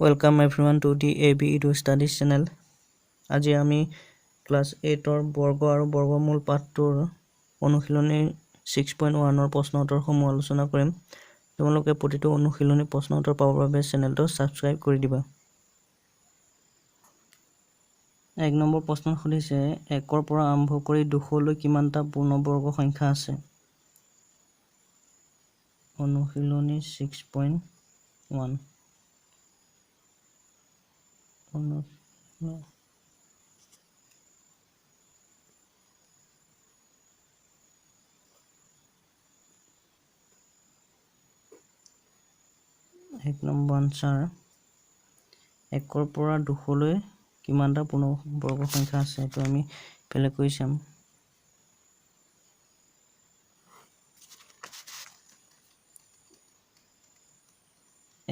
Welcome everyone to the AB Edu Studies channel. আজি আমি class 8 ৰ বৰ্গ আৰু বৰ্গমূল পাঠটোৰ অনুশীলনী 6.1 ৰ প্ৰশ্ন উত্তৰসমূহ আলোচনা কৰিম। তোমালোকে প্ৰতিটো অনুশীলনী প্ৰশ্ন উত্তৰ পাবৰ বাবে চেনেলটো সাবস্ক্ৰাইব কৰি দিবা। এক নম্বৰ প্ৰশ্ন সুধিছে 1 ৰ পৰা আৰম্ভ কৰি 200 লৈ কিমানটা পূৰ্ণবৰ্গ সংখ্যা আছে? অনুশীলনী 6.1 এক নম্বৰ আনসাৰ 1 ৰ পৰা 200 লৈ কিমানটা পূৰ্ণবৰ্গ সংখ্যা আছে এটো আমি পেলে কৈ চাম।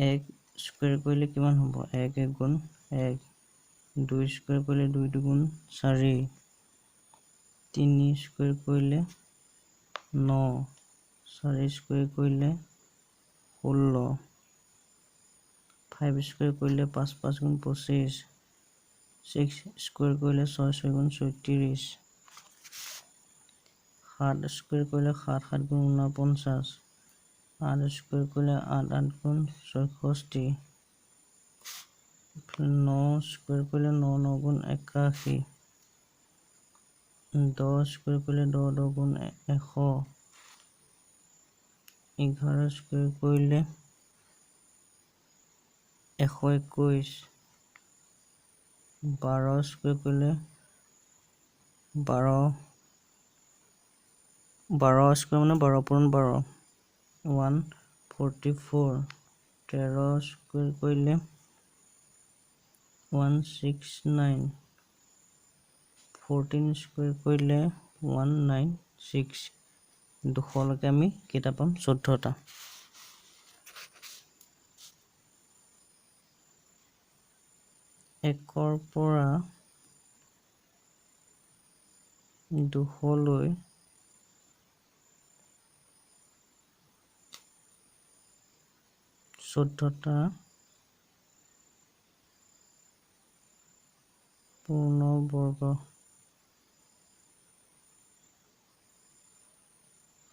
1 স্কয়াৰ কৰিলে কিমান হ'ব? 1 1 গুণ 1 2 স্কয়াৰ কৰিলে 2 2 গুণ 4 3 স্কয়াৰ কৰিলে 9 4 স্কয়াৰ কৰিলে 16 5 স্কয়াৰ কৰিলে 5 5 গুণ 25 6 স্কয়াৰ কৰিলে 6 6 গুণ 34 7 স্কয়াৰ কৰিলে 7 7 গুণ 49 8 স্কয়াৰ কৰিলে 8 8 গুণ 64 9 স্কয়াৰ কৰিলে 9 9 গুণ 81 10 স্কয়াৰ কৰিলে 10 10 গুণ 100 11 স্কয়াৰ কৰিলে 121 12 স্কয়াৰ কৰিলে 12 স্কয়াৰ মানে 12 পূৰণ 12 144 13 স্কয়াৰ কৰিলে 169 14 স্কয়াৰ কৰিলে 196 200 লৈকে আমি কেইটা পাম? 14টা। একৰ পৰা 200 লৈ চৈধ্যটা পূৰ্ণবৰ্গ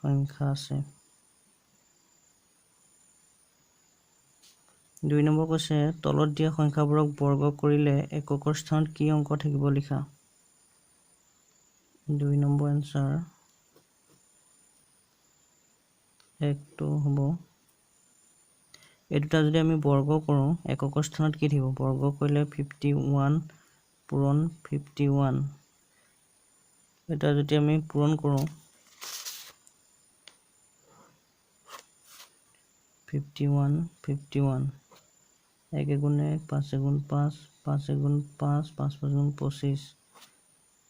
সংখ্যা আছে। 2 নম্বৰ কৈছে তলত দিয়া সংখ্যাবোৰক বৰ্গ কৰিলে এককৰ স্থানত কি অংক থাকিব লিখা। 2 নম্বৰ আনসাৰ 1 টো হ'ব। এই দুটা যদি আমি বৰ্গ কৰোঁ এককৰ স্থানত কি থাকিব? বৰ্গ কৰিলে 51 পূৰণ 51 এটা যদি আমি পূৰণ কৰোঁ 51 51 1 গুণ 1 5 গুণ 5 5 গুণ 5 5 5 গুণ 25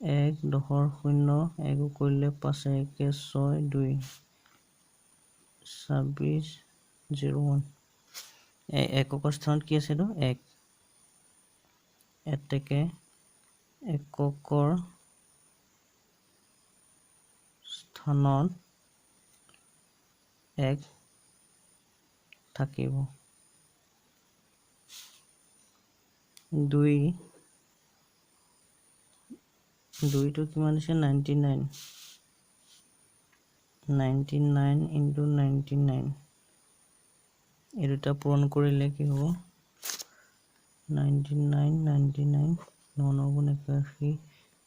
1 10 0 1 কৰিলে 5 1 6 2 26 01 এককৰ স্থানত কি আছে এটো 1 এতেকে এককৰ স্থানত 1 থাকিব। 2 টো কিমান আছে? 99 99 into 99 এই দুটা পূৰণ কৰিলে কি হ'ব? 99 99 9 9 গুণ 81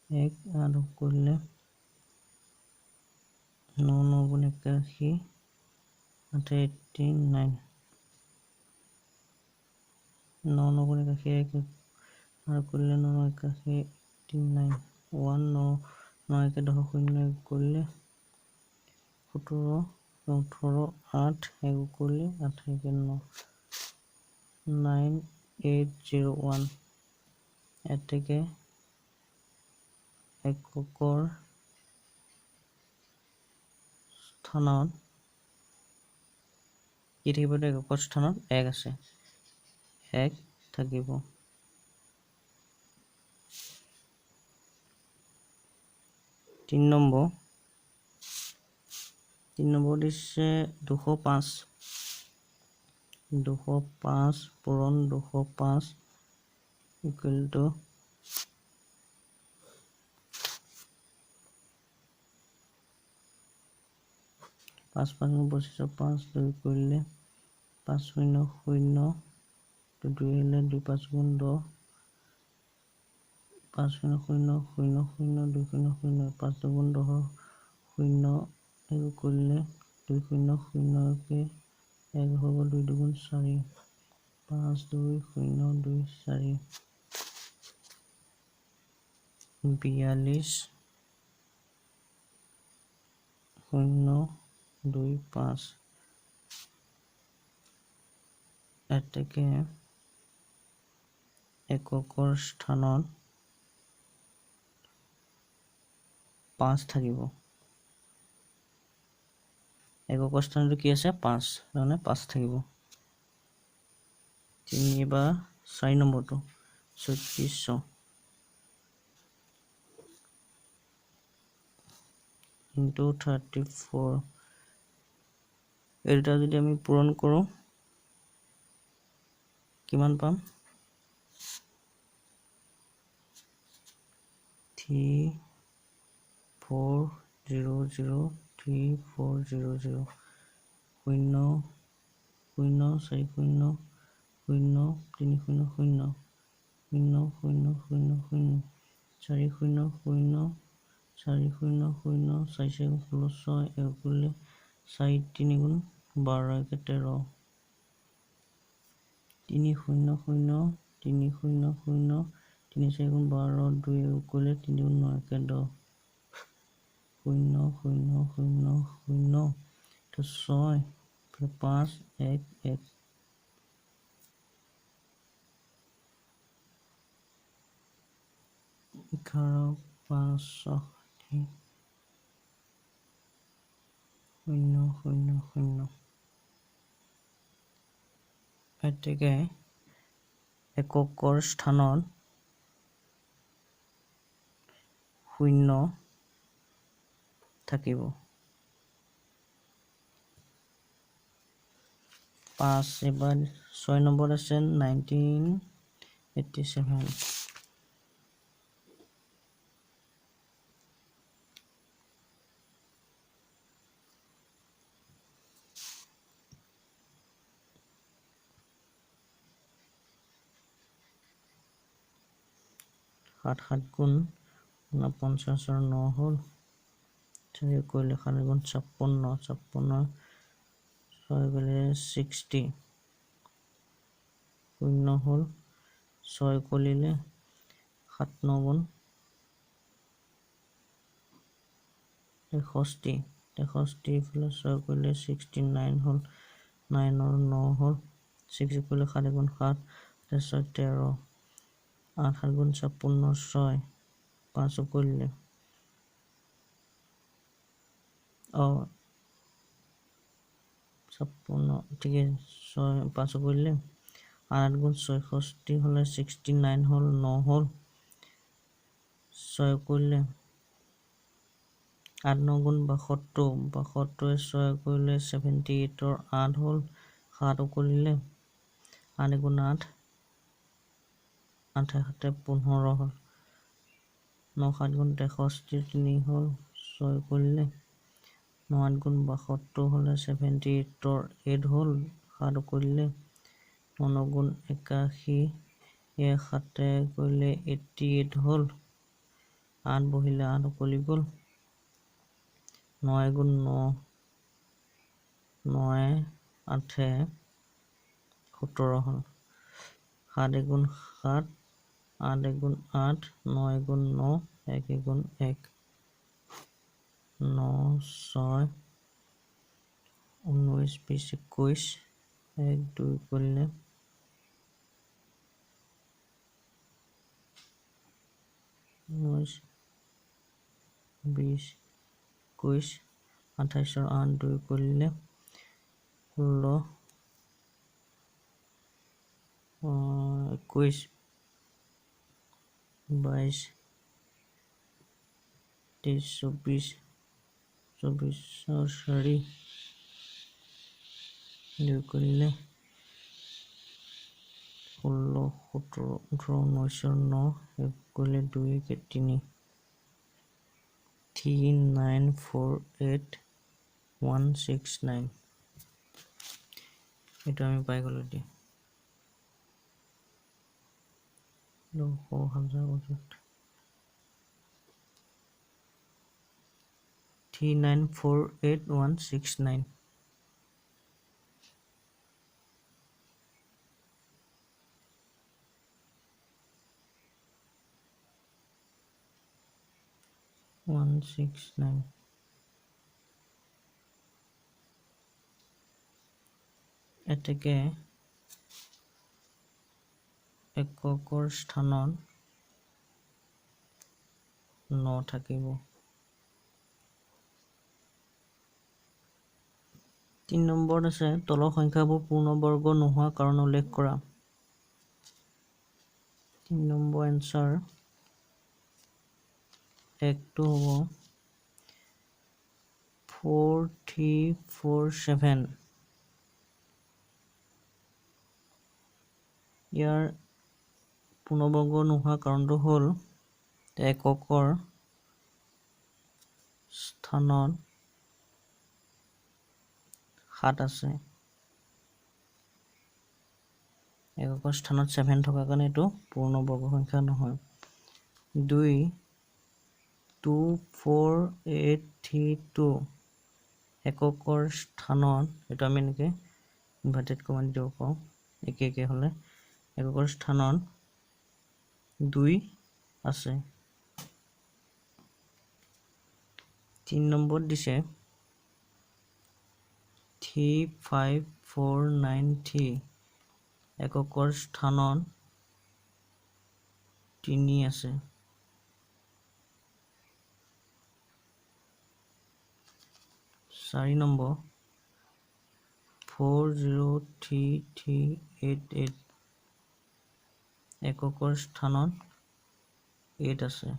1 8 কৰিলে 9 9 গুণ 81 89 9 9 গুণ 81 আর করলে 9 81 89 1 9 9 কে 10 0 করলে 17 18 8 1 করলে 8 1 9 9801 এতেকে এককৰ স্থানত কি থাকিব? এককৰ স্থানত 1 আছে 1 থাকিব। 3 নম্বৰ দিছে 205 205 পূৰণ 205 ইকুৱেল টু 5 5 25 5 2 কৰিলে 5 0 0 2 হ'লে 2 5 গুণ 10 5 0 0 0 0 2 0 0 5 2 গুণ 10 0 এইটো কৰিলে 2 0 0 কে 1 হ'ব 2 2 গুণ 4 5 2 0 2 4 42 0 2 5 এতেকে এককৰ স্থানত 5 থাকিব এককৰ স্থানটো কি আছে 5 মানে 5 থাকিব 3 বা 4 নম্বৰটো 3600 into 34 এটা যদি আমি পূৰণ কৰোঁ কিমান পাম 3400 3400 0 0 4 0 0 3 0 0 0 0 0 0 4 0 0 4 0 0 4 16 1 কৰিলে 4 3 গুণ 12 1 13 3 0 0 3 0 0 3 4 গুণ 12 2 কৰিলে 3 গুণ 9 1 10 0 0 0 0 তো 6 5 1 1 11 5 6 0 0 0 এতেকে এককৰ স্থানত 0 থাকিব 5 এবাৰ 6 নম্বৰ আছে 1987 7 7 গুণ 49 আৰু 9 হ'ল 4 কৰিলে 7 গুণ 56 56 6 কৰিলে 60 0 হ'ল 6 কৰিলে 7 9 গুণ 63 63 ইফালে 6 কৰিলে 69 হ'ল 9 আৰু 9 হ'ল 6 কৰিলে 7 গুণ 7 6 13 8 7 গুণ 56 6 5 কৰিলে 56 ঠিক আছে 6 5 কৰিলে 8 গুণ 66 হ'লে 69 হ'ল 9 হ'ল 6 কৰিলে 8 9 গুণ 72 72 6 কৰিলে 78 8 হ'ল 7 কৰিলে 8 গুণ 8 8 7 15 হ'ল 9 7 গুণ 63 3 হ'ল 6 কৰিলে 9 8 গুণ 72 হ'লে 78 8 হ'ল 7 কৰিলে 9 গুণ 81 7 কৰিলে 88 হ'ল 8 বহিলে 8 কৰি গ'ল 9 গুণ 9 9 8 17 হ'ল 7 গুণ 7 8 গুণ 8 9 গুণ 9 1 গুণ 1 9 6 19 20 21 1 2 কৰিলে 19 20 21 28 8 2 কৰিলে 16 21 22 23 24 24 4 2 কৰিলে 16, 17, 18, 19, 9 1 কৰিলে 2 1 3 3 9 4 8 1 6 9 এইটো আমি পাই গ'লো এতিয়া 3 9 4 8 1 6 9 1 6 9 এতেকে এককৰ স্থানত 9 থাকিব 3 নম্বৰত আছে তলৰ সংখ্যাবোৰ পূৰ্ণবৰ্গ নোহোৱা কাৰণ উল্লেখ কৰা 3 নম্বৰ এনসাৰ 1 টো হ'ব 4 3 4 7 ইয়াৰ পূৰ্ণবৰ্গ নোহোৱা কাৰণটো হ'ল এককৰ স্থানত 7 আছে এককৰ স্থানত 7 থকা কাৰণে এইটো পূৰ্ণবৰ্গ সংখ্যা নহয় 2 2 4 8 3 2 এককৰ স্থানত এইটো আমি এনেকে ইনভাৰ্টেড কমা দিব পাওঁ একে হলে এককৰ স্থানত 2 আছে 3 নম্বৰত দিছে 3 5 4 9 3 এককৰ স্থানত 3 আছে 4 নম্বৰ 4 0 3 3 8 8 এককৰ স্থানত 8 আছে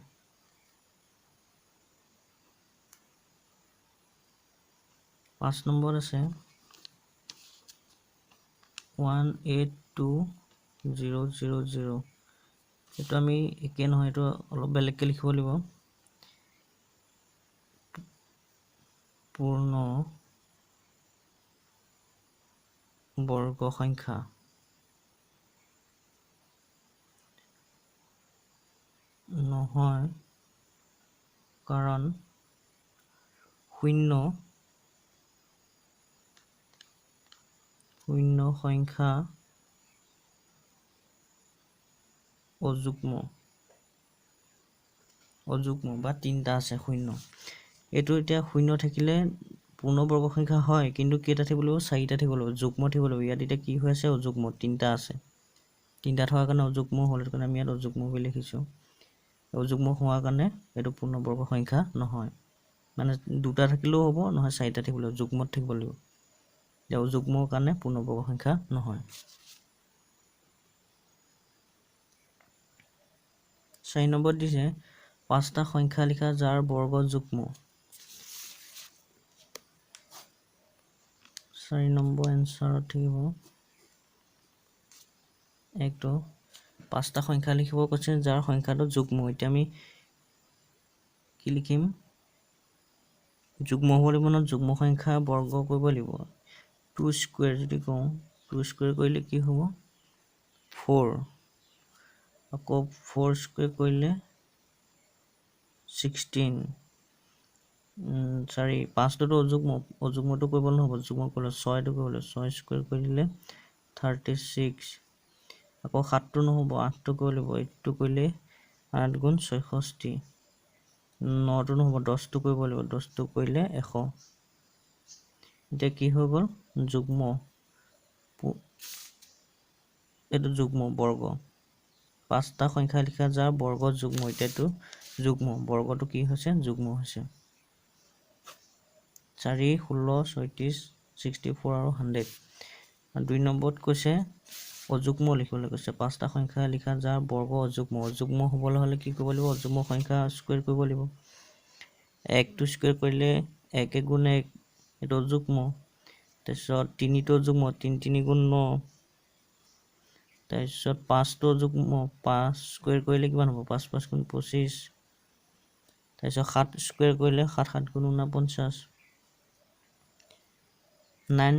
5 নম্বৰ আছে 1 8 2 0 0 0 এইটো আমি একে নহয় এইটো অলপ বেলেগকৈ লিখিব লাগিব পূৰ্ণ বৰ্গ সংখ্যা নহয় কাৰণ শূন্য সংখ্যা অযুগ্ম বা 3টা আছে শূন্য এইটো এতিয়া শূন্য থাকিলে পূৰ্ণবৰ্গ সংখ্যা হয় কিন্তু কেইটা থাকিব লাগিব 4টা থাকিব লাগিব যুগ্ম থাকিব লাগিব ইয়াত এতিয়া কি হৈ আছে অযুগ্ম 3টা আছে 3টা থকাৰ কাৰণে অযুগ্ম হ'ল কাৰণে আমি ইয়াত অযুগ্ম বুলি লিখিছো অযুগ্ম হোৱাৰ কাৰণে এইটো পূৰ্ণবৰ্গ সংখ্যা নহয় মানে 2টা থাকিলেও হ'ব নহয় 4টা থাকিব লাগিব যুগ্মত থাকিব লাগিব এতিয়া অযুগ্মৰ কাৰণে পূৰ্ণবৰ্গ সংখ্যা নহয় 4 নম্বৰত দিছে 5টা সংখ্যা লিখা যাৰ বৰ্গ যুগ্ম 4 নম্বৰ এনসাৰত থাকিব একটো 5টা সংখ্যা লিখিব কৈছে যাৰ সংখ্যাটো যুগ্ম এতিয়া আমি কি লিখিম যুগ্ম হ'ব লাগিব ন যুগ্ম সংখ্যা বৰ্গ কৰিব লাগিব 2 স্কয়াৰ যদি কওঁ 2 স্কয়াৰ কৰিলে কি হ'ব 4 আকৌ 4 স্কয়াৰ কৰিলে 16 sorry 5টো অযুগ্মটো কৰিব নহব যুগ্ম কৰিলে 6টো কৰিব 6 স্কয়াৰ কৰিলে 36 আকৌ 7টো নহব 8টো কৰিব 8টো কৰিলে 8 গুণ 66 9টো নহব 10টো কৰিব লাগিব 10টো কৰিলে 100 এতিয়া কি হৈ গ'ল যুগ্ম এইটো যুগ্ম বৰ্গ 5টা সংখ্যা লিখা যাৰ বৰ্গ যুগ্ম এতিয়াটো যুগ্ম বৰ্গটো কি হৈছে যুগ্ম হৈছে 4 16 36 64 আৰু 100 2 নম্বৰত কৈছে অযুগ্ম লিখিবলৈ কৈছে 5টা সংখ্যা লিখা যাৰ বৰ্গ অযুগ্ম হ'বলৈ হ'লে কি কৰিব লাগিব অযুগ্ম সংখ্যা স্কয়াৰ কৰিব লাগিব 1 টো স্কয়াৰ কৰিলে 1 গুণ 1 এইটো অযুগ্ম তাৰপিছত 3 টো অযুগ্ম 3 3 গুণ 9 তাৰপিছত 5টো যুগ্ম 5 স্কুৱেৰ কৰিলে কিমান হ'ব 5 5 গুণ 25 তাৰপিছত 7 স্কুৱেৰ কৰিলে 7 7 গুণ 49 9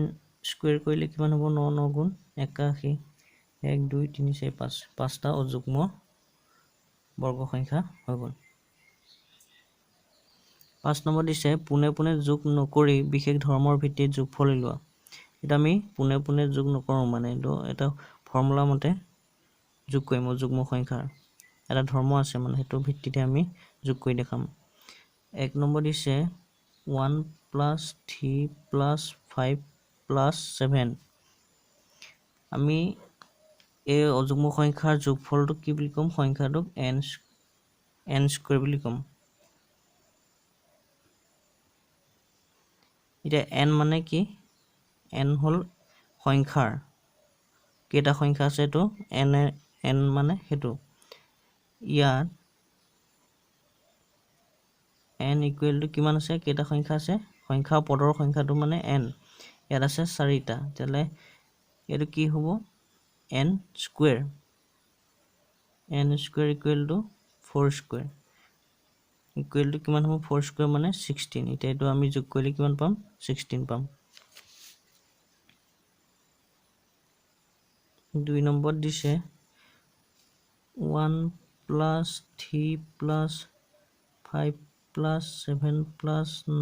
স্কুৱেৰ কৰিলে কিমান হ'ব 9 9 গুণ 81 1 2 3 4 5 5টা অযুগ্ম বৰ্গ সংখ্যা হৈ গ'ল 5 নম্বৰ দিছে পোনে পোনে যোগ নকৰি বিশেষ ধৰ্মৰ ভিত্তিত যোগফল উলিওৱা এটা আমি পোনে পোনে যোগ নকৰো মানে এটা ফৰ্মুলা মতে যোগ কৰিম অযুগ্ম সংখ্যাৰ এটা ধৰ্ম আছে মানে হেতু ভিত্তিতে আমি যোগ কৰি দেখাম 1 নম্বৰ দিছে 1 + 3 + 5 + 7 আমি এই অযুগ্ম সংখ্যাৰ যোগফলটো কি বুলি কম সংখ্যাটোক n স্কয়াৰ বুলি কম এটা n মানে কি n হল সংখ্যাৰ কেটা সংখ্যা আছে তো n মানে হেতু ইয়াত n = কিমান আছে কেটা সংখ্যা আছে সংখ্যা পদৰ সংখ্যাটো মানে n ইয়াত আছে 4টা তেলে এটো কি হ'ব n স্কয়াৰ = 4 স্কয়াৰ কিমান হ'ব 4 স্কয়াৰ মানে 16 এটা এটো আমি যোগ কৰিলে কিমান পাম 16 পাম 2 নম্বৰ দিছে 1 + 3 + 5 + 7 +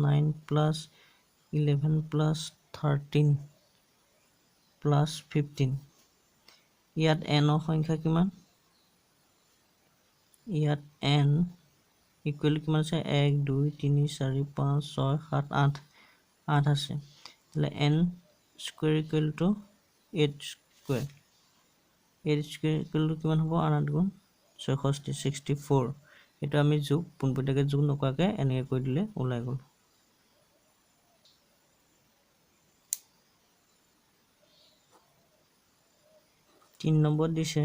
9 + 11 + 13 + 15 ইয়াত n ৰ সংখ্যা কিমান ইয়াত n = কিমান আছে 1 2 3 4 5 6 7 8 8 আছে তাহলে n স্কয়াৰ = 8 স্কয়াৰ 8 স্কয়াৰ কিমান হ'ব 8 গুণ 66 64 এটা আমি যোগ পোনপটীয়াকৈ যোগ নকৰাকৈ এনেকৈ কৰি দিলে ওলাই গ'ল 3 নম্বৰ দিছে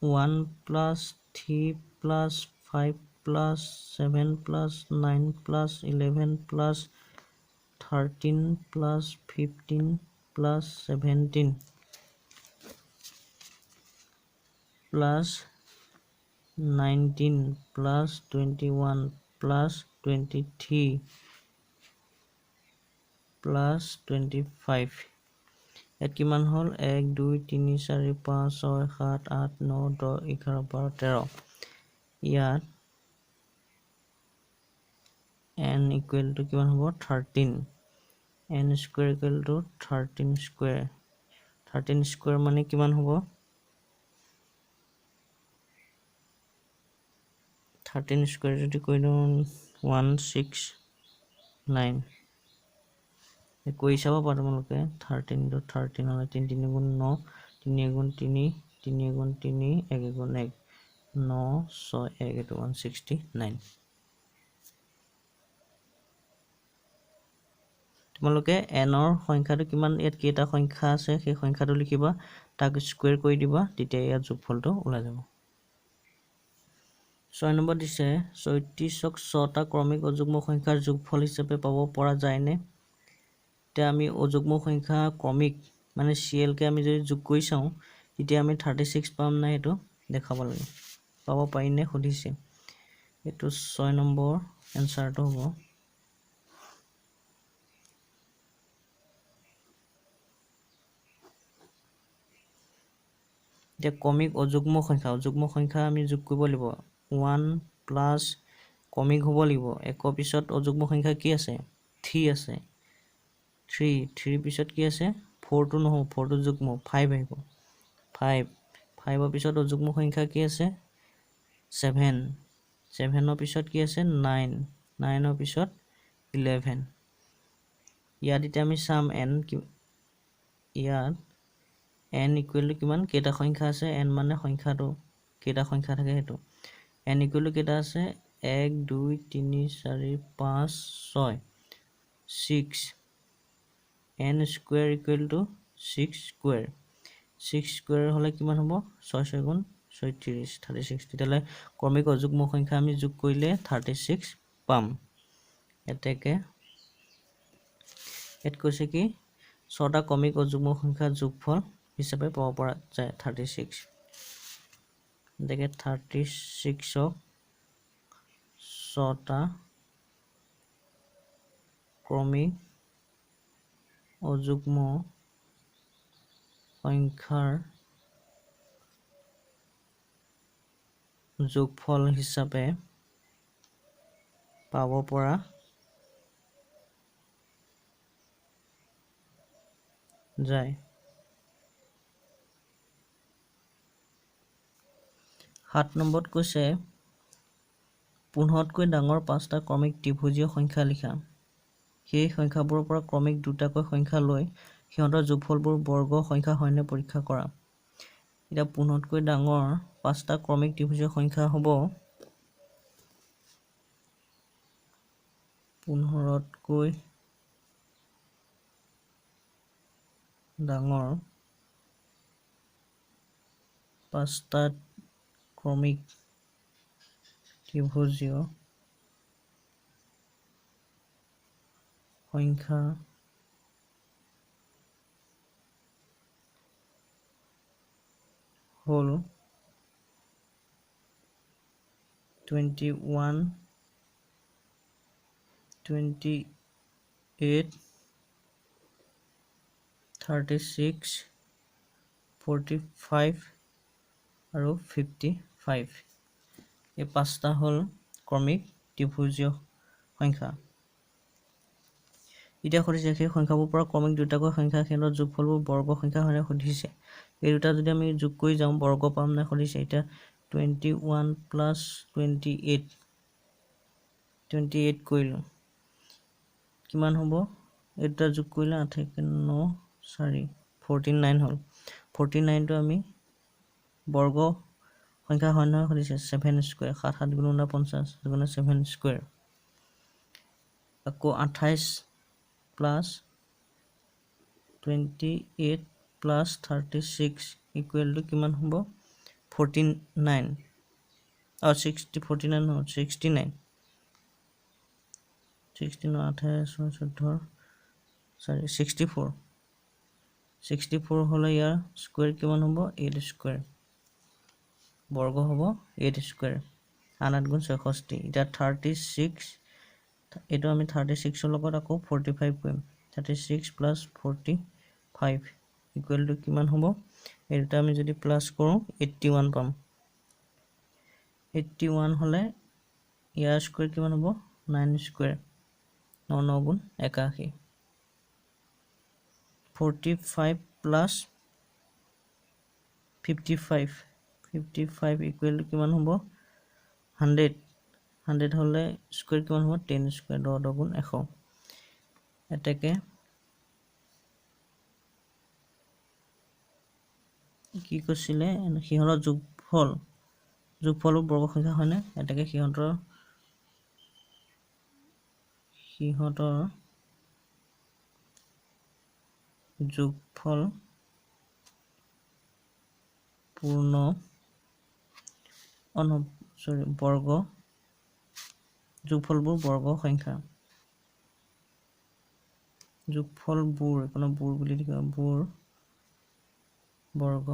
1 + 3 + 5 + 7 + 9 + 11 + 13 + 15 + 17 + 19 + 21 + 23 + 25 ইয়াত কিমান হল 1 2 3 4 5 6 7 8 9 10 11 12 13 ইয়াত n = কিমান হ'ব 13 n স্কয়াৰ = 13 স্কয়াৰ 13 স্কয়াৰ মানে কিমান হ'ব 13 স্কয়াৰ যদি কৈ দিও 169 কৈ চাব পাৰো তোমালোকে 13 * 13 হলে 3 3 গুণ 9 3 গুণ 3 3 গুণ 3 1 গুণ 1 9 6 1 এটো 169 তোমালোকে n ৰ সংখ্যাটো কিমান ইয়াত কেটা সংখ্যা আছে সেই সংখ্যাটো লিখিবা তাক স্কয়াৰ কৰি দিবা তেতিয়া ইয়াত যোগফলটো ওলাই যাব 6 নম্বৰ দিছে 34ক 6টা ক্ৰমিক অযুগ্ম সংখ্যাৰ যোগফল হিচাপে পাব পৰা যায় নে তেতিয়া আমি অযুগ্ম সংখ্যা ক্ৰমিক মানে CL কে আমি যদি যোগ কৰি চাও তেতিয়া আমি 36 পাম না এটো দেখাব লাগে পাব পাৰি নে খুদিছে এটো 6 নম্বৰ এনসাৰটো হ'ব যে ক্ৰমিক অযুগ্ম সংখ্যা আমি যোগ কৰিব লাগিব 1 প্লাস ক্ৰমিক হ'ব লাগিব একৰ পিছত অযুগ্ম সংখ্যা কি আছে 3 আছে 3 পিছত কি আছে 4 টো নহব 4 টো যুগ্ম 5 আহিব 5 ৰ পিছত অযুগ্ম সংখ্যা কি আছে 7 ৰ পিছত কি আছে 9 ৰ পিছত 11 ইয়াত এতিয়া আমি চাম n ইয়াত n = কিমান কেটা সংখ্যা আছে n মানে সংখ্যাটো কেটা সংখ্যা থাকে হেতু n = কেটা আছে 1 2 3 4 5 6 6 n স্কয়াৰ = 6 স্কয়াৰ 6 স্কয়াৰ হলে কিমান হ'ব 6 6 গুণ 36 36 তেতিয়ালে ক্ৰমিক অযুগ্ম সংখ্যা আমি যোগ কৰিলে 36 পাম এতেকে এত কৈছে কি 6টা ক্ৰমিক অযুগ্ম সংখ্যাৰ যোগফল হিচাপে পাব পৰা যায় 36 দেখে 36ক 6টা ক্ৰমিক অযুগ্ম সংখ্যাৰ যোগফল হিচাপে পাব পৰা যায়। 7 নম্বৰত কৈছে 15তকৈ ডাঙৰ 5টা ক্ৰমিক ত্ৰিভুজীয় সংখ্যা লিখা। সেই সংখ্যাবোৰৰ পৰা ক্ৰমিক দুটাকৈ সংখ্যা লৈ সিহঁতৰ যোগফলবোৰ বৰ্গ সংখ্যা হয়নে পৰীক্ষা কৰা। এতিয়া 15তকৈ ডাঙৰ 5টা ক্ৰমিক ত্ৰিভুজীয় সংখ্যা হ'ব 15তকৈ ডাঙৰ 5টা ক্ৰমিক ত্ৰিভুজীয় সংখ্যা হ'ল 21, 28, 36, 45 আৰু 55। এই 5টা হ'ল ক্ৰমিক ত্ৰিভুজীয় সংখ্যা। এতিয়া সুধিছে সেই সংখ্যাবোৰৰ পৰা ক্ৰমিক দুটাকৈ সংখ্যা সিহঁতৰ যোগফলবোৰ বৰ্গ সংখ্যা হয়নে সুধিছে। এই দুটা যদি আমি যোগ কৰি যাওঁ বৰ্গ পাম নে সুধিছে। এতিয়া 21 প্লাছ 28 কৰিলোঁ কিমান হ'ব। এই দুটা যোগ কৰিলে 8 9 4 49 হ'ল। 49টো আমি বৰ্গ সংখ্যা হয় নহয় সুধিছে। 7 স্কুৱেৰ 7 7 গুণ 49 সেইকাৰণে 7 স্কুৱেৰ। আকৌ 28 প্লাছ 28 প্লাছ 36 ইকুৱেল টু কিমান হ'ব 49 49 নহয় 69 28 14 64 হ'লে ইয়াৰ স্কুৱেৰ কিমান হ'ব 8 স্কুৱেৰ বৰ্গ হ'ব 8 স্কুৱেৰ 8 8 গুণ 66। এতিয়া 36 এইটো আমি 36ৰ লগত আকৌ 45 কৰিম 36 প্লাছ 45 ইকুৱেল টু কিমান হ'ব। এই দুটা আমি যদি প্লাছ কৰোঁ 81 পাম। 81 হ'লে ইয়াৰ স্কুৱেৰ কিমান হ'ব 9 স্কুৱেৰ 9 9 গুণ 81। 45 প্লাছ 55 ইকুৱেল টু কিমান হ'ব 100 হ'লে স্কুৱেৰ কিমান হ'ব 10 স্কুৱেৰ 10 10 গুণ 100। এতেকে কি কৈছিলে সিহঁতৰ যোগফল বৰ্গ সংখ্যা হয়নে। এতেকে সিহঁতৰ যোগফল পূৰ্ণ বৰ্গ যোগফলবোৰ বৰ্গ সংখ্যা। যোগফলবোৰ কোনো বোৰ বুলি লিখিব বোৰ বৰ্গ